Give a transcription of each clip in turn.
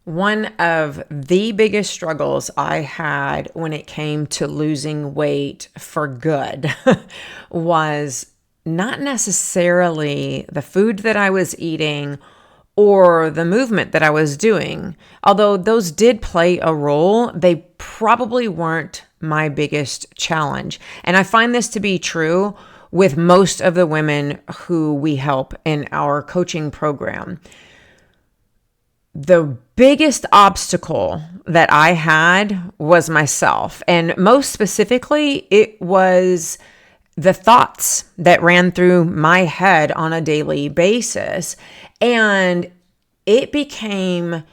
One of the biggest struggles I had when it came to losing weight for good was not necessarily the food that I was eating or the movement that I was doing. Although those did play a role, they probably weren't my biggest challenge. And I find this to be true with most of the women who we help in our coaching program. The biggest obstacle that I had was myself. And most specifically, it was the thoughts that ran through my head on a daily basis. And it became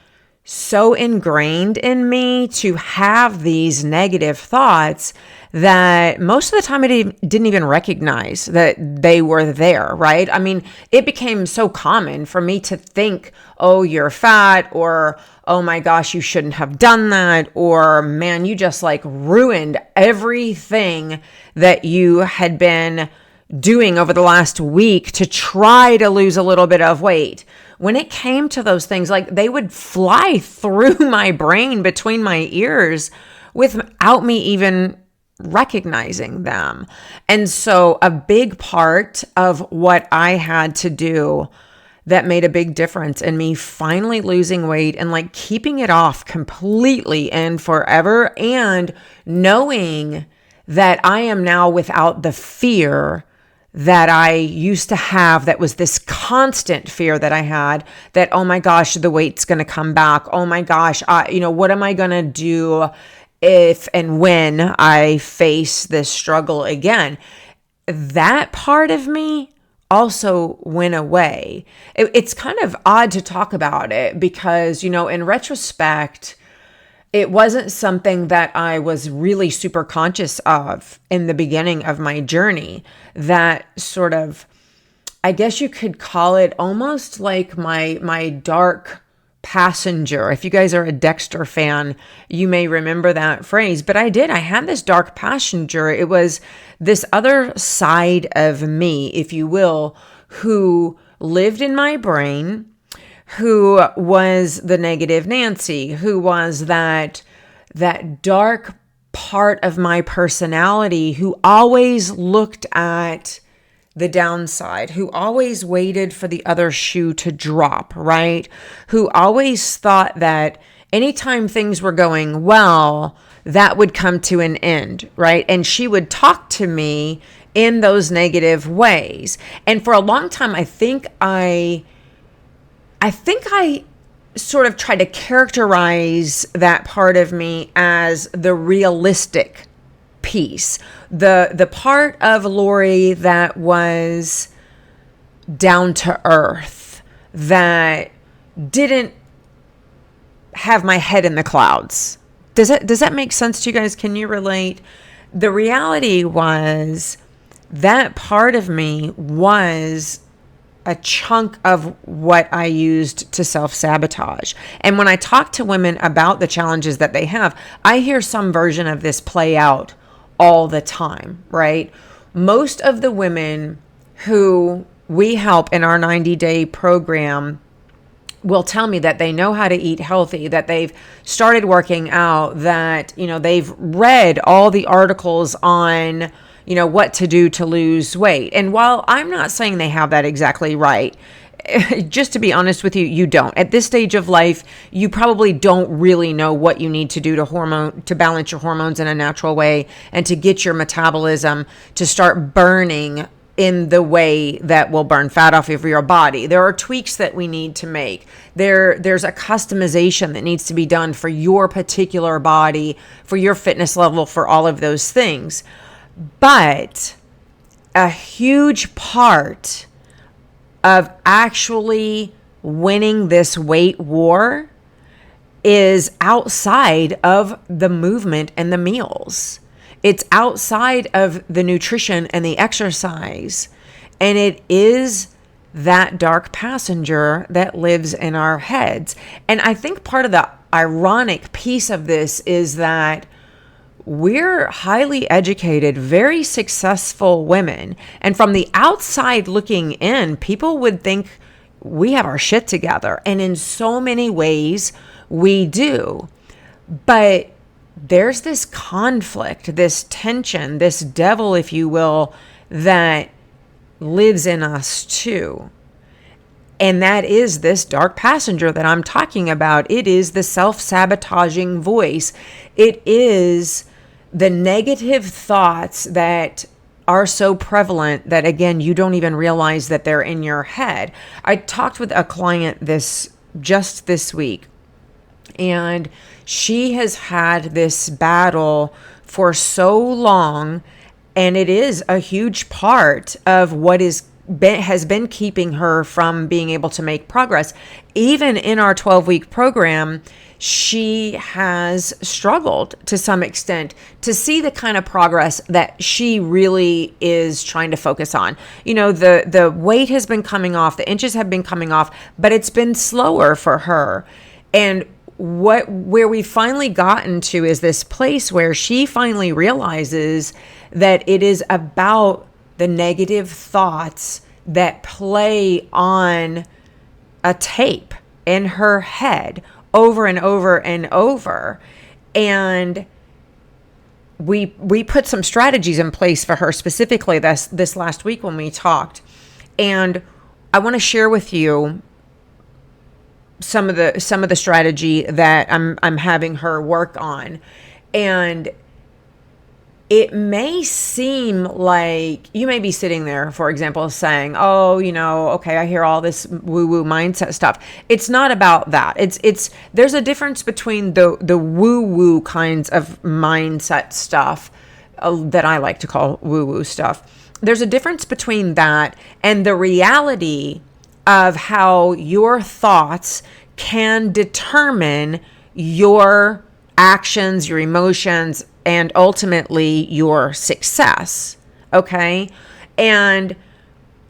so ingrained in me to have these negative thoughts that most of the time I didn't even recognize that they were there, right? I mean, it became so common for me to think, oh, you're fat, or oh my gosh, you shouldn't have done that, or man, you just like ruined everything that you had been doing over the last week to try to lose a little bit of weight. When it came to those things, like they would fly through my brain between my ears without me even recognizing them. And so a big part of what I had to do that made a big difference in me finally losing weight and like keeping it off completely and forever, and knowing that I am now without the fear that I used to have, that was this constant fear that I had that, oh my gosh, the weight's going to come back. Oh my gosh, what am I going to do if and when I face this struggle again? That part of me also went away. It's kind of odd to talk about it because, in retrospect, it wasn't something that I was really super conscious of in the beginning of my journey. That sort of, I guess you could call it almost like my dark passenger. If you guys are a Dexter fan, you may remember that phrase, but I had this dark passenger. It was this other side of me, if you will, who lived in my brain, who was the negative Nancy, who was that dark part of my personality, who always looked at the downside, who always waited for the other shoe to drop, right? Who always thought that anytime things were going well, that would come to an end, right? And she would talk to me in those negative ways. And for a long time, I think I sort of tried to characterize that part of me as the realistic piece, the part of Lori that was down to earth, that didn't have my head in the clouds. Does that make sense to you guys? Can you relate? The reality was that part of me was a chunk of what I used to self-sabotage. And when I talk to women about the challenges that they have, I hear some version of this play out all the time, right? Most of the women who we help in our 90-day program will tell me that they know how to eat healthy, that they've started working out, that, they've read all the articles on what to do to lose weight. And while I'm not saying they have that exactly right, just to be honest with you, you don't. At this stage of life, you probably don't really know what you need to do to balance your hormones in a natural way and to get your metabolism to start burning in the way that will burn fat off of your body. There are tweaks that we need to make. There's a customization that needs to be done for your particular body, for your fitness level, for all of those things. But a huge part of actually winning this weight war is outside of the movement and the meals. It's outside of the nutrition and the exercise. And it is that dark passenger that lives in our heads. And I think part of the ironic piece of this is that we're highly educated, very successful women. And from the outside looking in, people would think we have our shit together. And in so many ways, we do. But there's this conflict, this tension, this devil, if you will, that lives in us too. And that is this dark passenger that I'm talking about. It is the self-sabotaging voice. It is the negative thoughts that are so prevalent that, again, you don't even realize that they're in your head. I talked with a client just this week, and she has had this battle for so long, and it is a huge part of what has been keeping her from being able to make progress. Even in our 12-week program, she has struggled to some extent to see the kind of progress that she really is trying to focus on. You know, the weight has been coming off, the inches have been coming off, but it's been slower for her. And where we finally gotten to is this place where she finally realizes that it is about the negative thoughts that play on a tape in her head over and over and over. And we put some strategies in place for her specifically this last week when we talked. And I want to share with you some of the strategy that I'm having her work on. And it may seem like you may be sitting there, for example, saying, oh, you know, okay, I hear all this woo-woo mindset stuff. It's not about that. There's a difference between the woo-woo kinds of mindset stuff that I like to call woo-woo stuff. There's a difference between that and the reality of how your thoughts can determine your actions, your emotions, and ultimately your success. Okay. And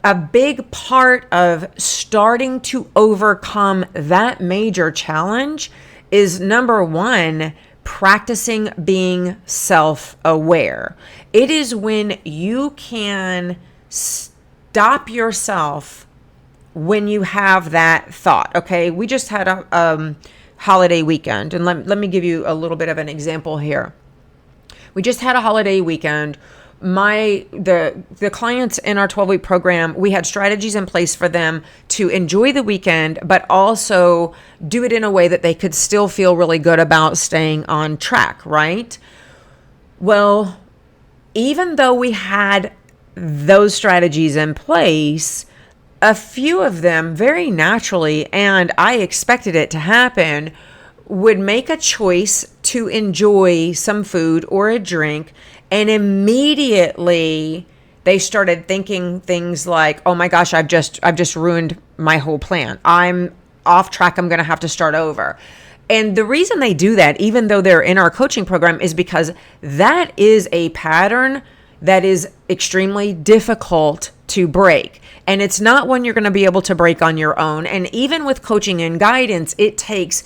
a big part of starting to overcome that major challenge is, number one, practicing being self-aware. It is when you can stop yourself when you have that thought. Okay. We just had a holiday weekend, and let me give you a little bit of an example here. We just had a holiday weekend. The clients in our 12-week program, we had strategies in place for them to enjoy the weekend, but also do it in a way that they could still feel really good about staying on track, right? Well, even though we had those strategies in place, a few of them very naturally, and I expected it to happen, would make a choice to enjoy some food or a drink, and immediately they started thinking things like, oh my gosh, I've just ruined my whole plan. I'm off track. I'm going to have to start over. And the reason they do that, even though they're in our coaching program, is because that is a pattern that is extremely difficult to break. And it's not one you're going to be able to break on your own. And even with coaching and guidance, it takes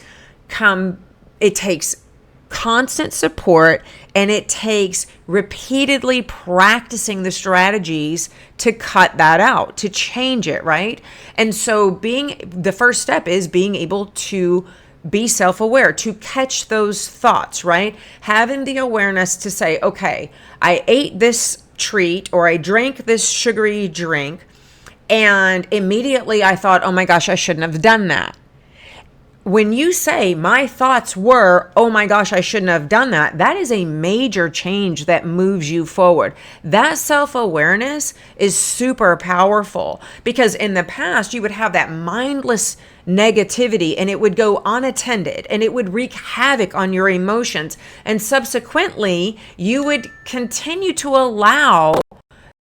constant support, and it takes repeatedly practicing the strategies to cut that out, to change it, right? And so the first step is being able to be self-aware, to catch those thoughts, right? Having the awareness to say, okay, I ate this treat or I drank this sugary drink, and immediately I thought, oh my gosh, I shouldn't have done that. When you say my thoughts were, oh my gosh, I shouldn't have done that, that is a major change that moves you forward. That self-awareness is super powerful, because in the past you would have that mindless negativity and it would go unattended and it would wreak havoc on your emotions. And subsequently, you would continue to allow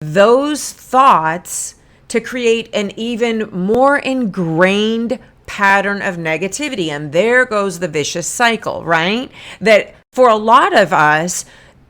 those thoughts to create an even more ingrained pattern of negativity. And there goes the vicious cycle, right? That for a lot of us,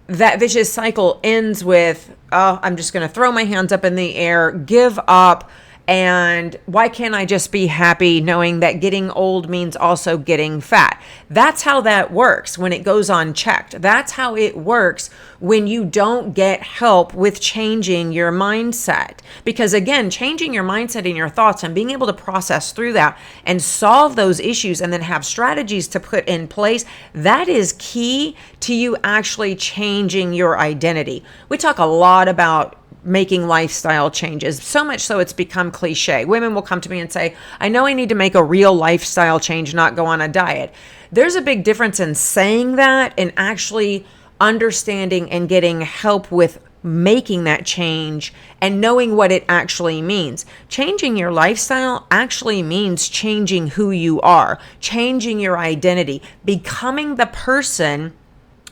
that vicious cycle ends with, oh, I'm just going to throw my hands up in the air, give up, And why can't I just be happy knowing that getting old means also getting fat? That's how that works when it goes unchecked. That's how it works when you don't get help with changing your mindset. Because again, changing your mindset and your thoughts and being able to process through that and solve those issues and then have strategies to put in place, that is key to you actually changing your identity. We talk a lot about making lifestyle changes, so much so it's become cliche. Women will come to me and say, I know I need to make a real lifestyle change, not go on a diet. There's a big difference in saying that and actually understanding and getting help with making that change and knowing what it actually means. Changing your lifestyle actually means changing who you are, changing your identity, becoming the person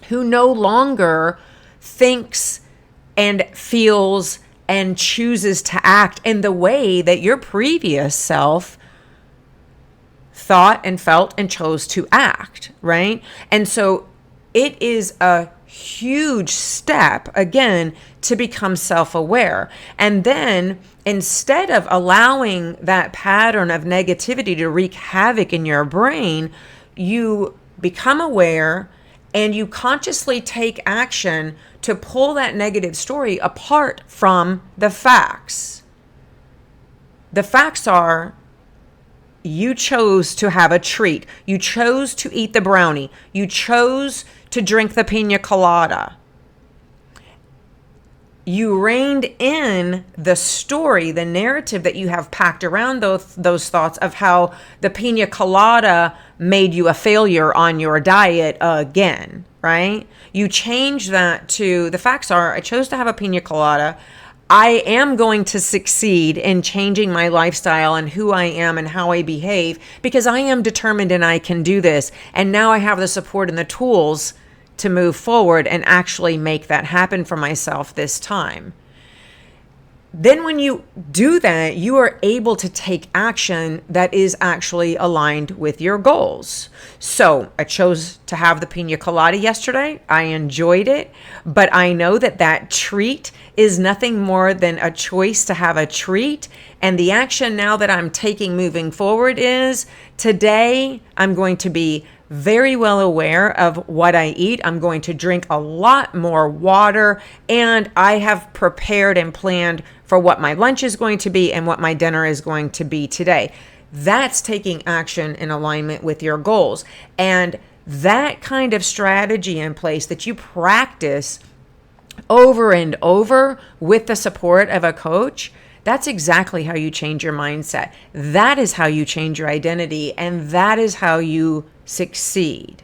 who no longer thinks and feels and chooses to act in the way that your previous self thought and felt and chose to act, right? And so it is a huge step, again, to become self-aware. And then instead of allowing that pattern of negativity to wreak havoc in your brain, you become aware and you consciously take action to pull that negative story apart from the facts. The facts are you chose to have a treat. You chose to eat the brownie. You chose to drink the pina colada. You reined in the story, the narrative that you have packed around those thoughts of how the pina colada made you a failure on your diet again, right? You change that to the facts are, I chose to have a pina colada. I am going to succeed in changing my lifestyle and who I am and how I behave because I am determined and I can do this. And now I have the support and the tools to move forward and actually make that happen for myself this time. Then when you do that, you are able to take action that is actually aligned with your goals. So I chose to have the pina colada yesterday. I enjoyed it, but I know that that treat is nothing more than a choice to have a treat. And the action now that I'm taking moving forward is today I'm going to be very well aware of what I eat. I'm going to drink a lot more water, and I have prepared and planned for what my lunch is going to be and what my dinner is going to be today. That's taking action in alignment with your goals. And that kind of strategy in place that you practice over and over with the support of a coach, that's exactly how you change your mindset. That is how you change your identity, and that is how you succeed.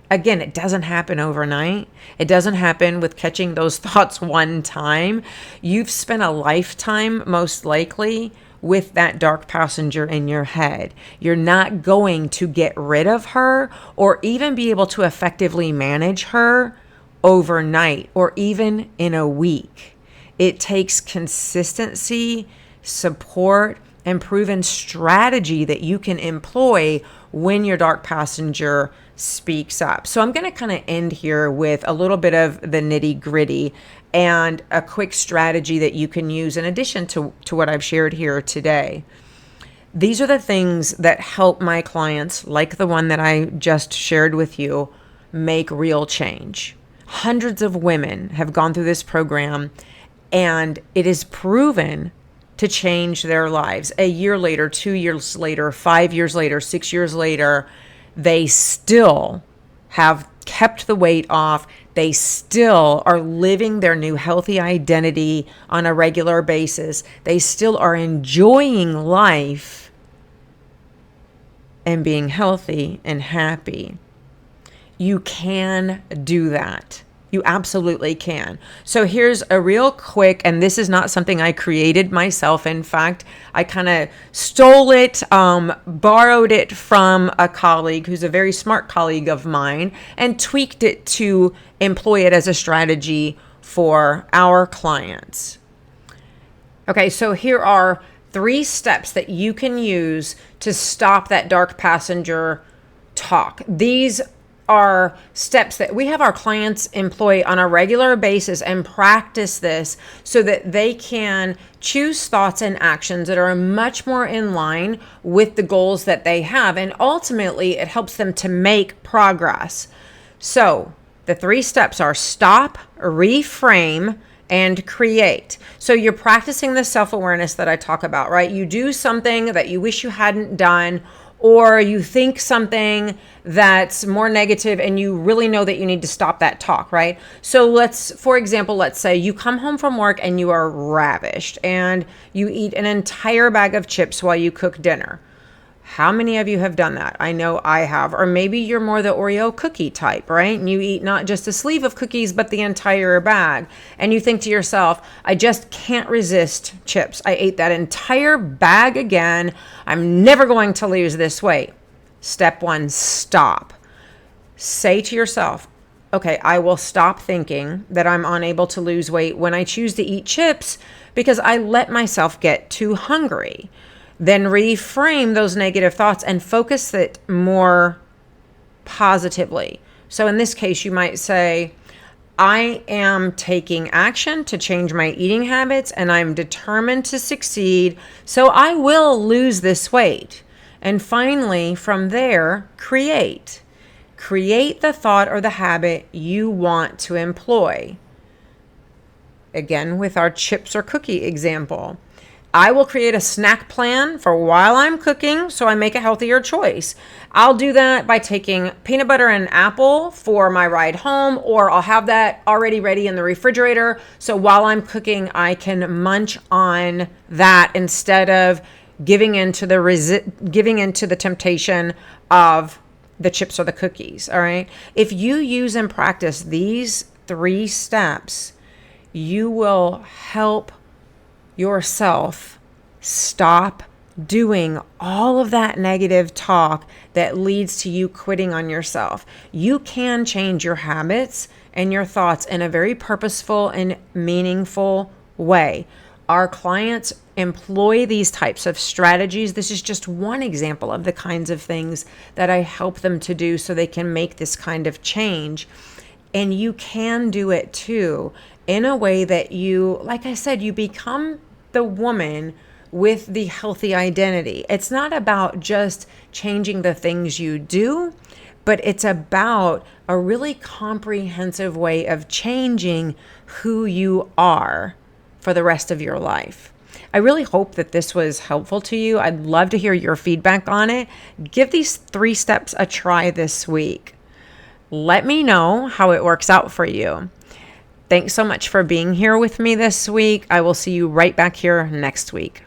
Again, it doesn't happen overnight. It doesn't happen with catching those thoughts one time. You've spent a lifetime, most likely, with that dark passenger in your head. You're not going to get rid of her or even be able to effectively manage her overnight or even in a week. It takes consistency, support, and proven strategy that you can employ when your dark passenger speaks up. So I'm going to kind of end here with a little bit of the nitty gritty and a quick strategy that you can use in addition to what I've shared here today. These are the things that help my clients, like the one that I just shared with you, make real change. Hundreds of women have gone through this program, and it is proven to change their lives. A year later, 2 years later, 5 years later, 6 years later, they still have kept the weight off. They still are living their new healthy identity on a regular basis. They still are enjoying life and being healthy and happy. You can do that. You absolutely can. So here's a real quick, and this is not something I created myself. In fact, I kind of stole it, borrowed it from a colleague who's a very smart colleague of mine and tweaked it to employ it as a strategy for our clients. Okay, so here are 3 steps that you can use to stop that dark passenger talk. These are steps that we have our clients employ on a regular basis and practice this so that they can choose thoughts and actions that are much more in line with the goals that they have. And ultimately, it helps them to make progress. So the 3 steps are stop, reframe, and create. So you're practicing the self-awareness that I talk about, right? You do something that you wish you hadn't done, or you think something that's more negative and you really know that you need to stop that talk, right? So for example, let's say you come home from work and you are ravished and you eat an entire bag of chips while you cook dinner. How many of you have done that? I know I have. Or maybe you're more the Oreo cookie type, right? And you eat not just a sleeve of cookies, but the entire bag. And you think to yourself, I just can't resist chips. I ate that entire bag again. I'm never going to lose this weight. Step 1, stop. Say to yourself, okay, I will stop thinking that I'm unable to lose weight when I choose to eat chips because I let myself get too hungry. Then reframe those negative thoughts and focus it more positively. So in this case, you might say, I am taking action to change my eating habits and I'm determined to succeed, so I will lose this weight. And finally, from there, create. Create the thought or the habit you want to employ. Again, with our chips or cookie example. I will create a snack plan for while I'm cooking so I make a healthier choice. I'll do that by taking peanut butter and apple for my ride home, or I'll have that already ready in the refrigerator so while I'm cooking I can munch on that instead of giving into the temptation of the chips or the cookies, all right? If you use and practice these 3 steps, you will help yourself stop doing all of that negative talk that leads to you quitting on yourself. You can change your habits and your thoughts in a very purposeful and meaningful way. Our clients employ these types of strategies. This is just one example of the kinds of things that I help them to do so they can make this kind of change. And you can do it too in a way that you, like I said, you become the woman with the healthy identity. It's not about just changing the things you do, but it's about a really comprehensive way of changing who you are for the rest of your life. I really hope that this was helpful to you. I'd love to hear your feedback on it. Give these 3 steps a try this week. Let me know how it works out for you. Thanks so much for being here with me this week. I will see you right back here next week.